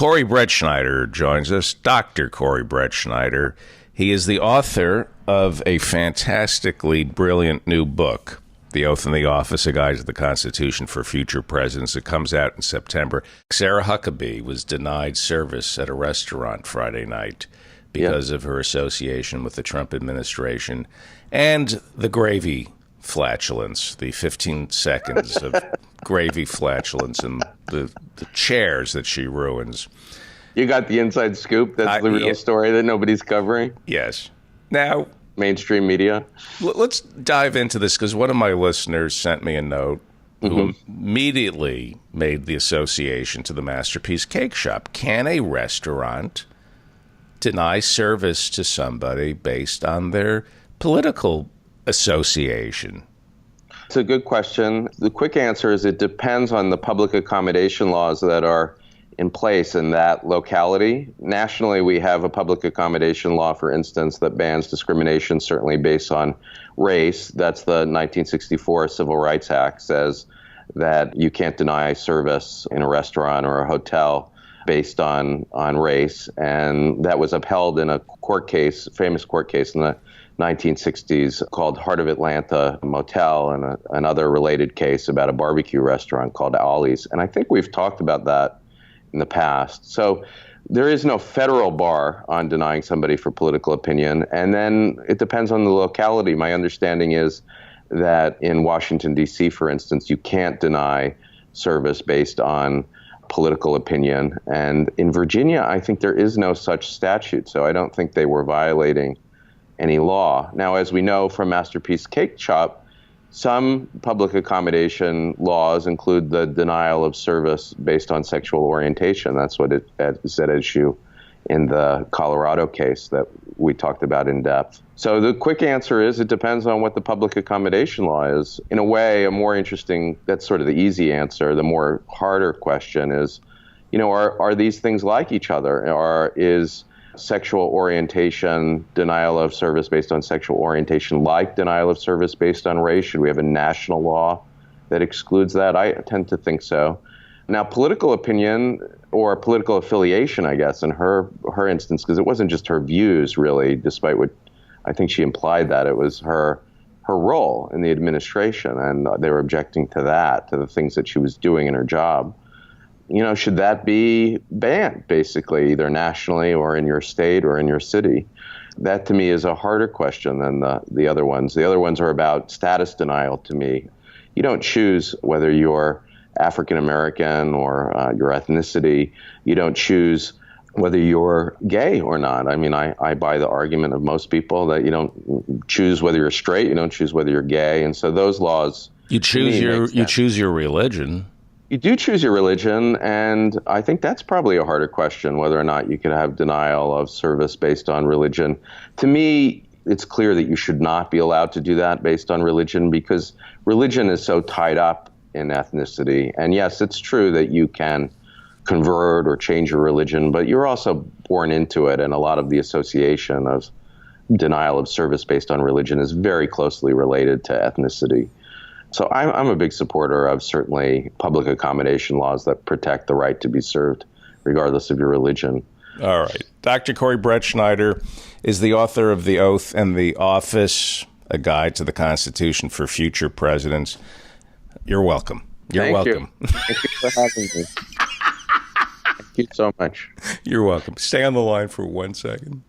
Corey Brettschneider joins us, Dr. Corey Brettschneider. He is the author of a fantastically brilliant new book, The Oath and the Office, A Guide to the Constitution for Future Presidents. It comes out in September. Sarah Huckabee was denied service at a restaurant Friday night because of her association with the Trump administration and the gravy flatulence, the 15 seconds of gravy flatulence and the chairs that she ruins. You got the inside scoop? That's the real story that nobody's covering? Yes. Now, mainstream media. Let's dive into this, because one of my listeners sent me a note who immediately made the association to the Masterpiece Cake Shop. Can a restaurant deny service to somebody based on their political association? It's a good question. The quick answer is it depends on the public accommodation laws that are in place in that locality. Nationally, we have a public accommodation law, for instance, that bans discrimination, certainly based on race. That's the 1964 Civil Rights Act, says that you can't deny service in a restaurant or a hotel based on race. And that was upheld in a court case, famous court case in the 1960s called Heart of Atlanta Motel, and another related case about a barbecue restaurant called Ollie's. And I think we've talked about that in the past. So there is no federal bar on denying somebody for political opinion. And then it depends on the locality. My understanding is that in Washington, D.C., for instance, you can't deny service based on political opinion. And in Virginia, I think there is no such statute. So I don't think they were violating any law. Now, as we know from Masterpiece Cake Shop, some public accommodation laws include the denial of service based on sexual orientation. That's what is at issue in the Colorado case that we talked about in depth. So the quick answer is it depends on what the public accommodation law is. In a way, a more interesting, that's sort of the easy answer. The more harder question is, are these things like each other? Is sexual orientation, denial of service based on sexual orientation, like denial of service based on race? Should we have a national law that excludes that? I tend to think so. Now, political opinion or political affiliation, I guess, in her instance, because it wasn't just her views, really, despite what I think she implied that it was her role in the administration, and they were objecting to that, to the things that she was doing in her job. Should that be banned, basically, either nationally or in your state or in your city? That, to me, is a harder question than the other ones. The other ones are about status denial, to me. You don't choose whether you're African American or your ethnicity. You don't choose whether you're gay or not. I mean, I buy the argument of most people that you don't choose whether you're straight, you don't choose whether you're gay. And so those laws... You choose your religion. You do choose your religion, and I think that's probably a harder question, whether or not you could have denial of service based on religion. To me, it's clear that you should not be allowed to do that based on religion, because religion is so tied up in ethnicity. And yes, it's true that you can convert or change your religion, but you're also born into it, and a lot of the association of denial of service based on religion is very closely related to ethnicity. So I'm a big supporter of certainly public accommodation laws that protect the right to be served, regardless of your religion. All right. Dr. Corey Brettschneider is the author of The Oath and the Office, A Guide to the Constitution for Future Presidents. You're welcome. Thank you. Thank you for having me. Thank you so much. You're welcome. Stay on the line for 1 second.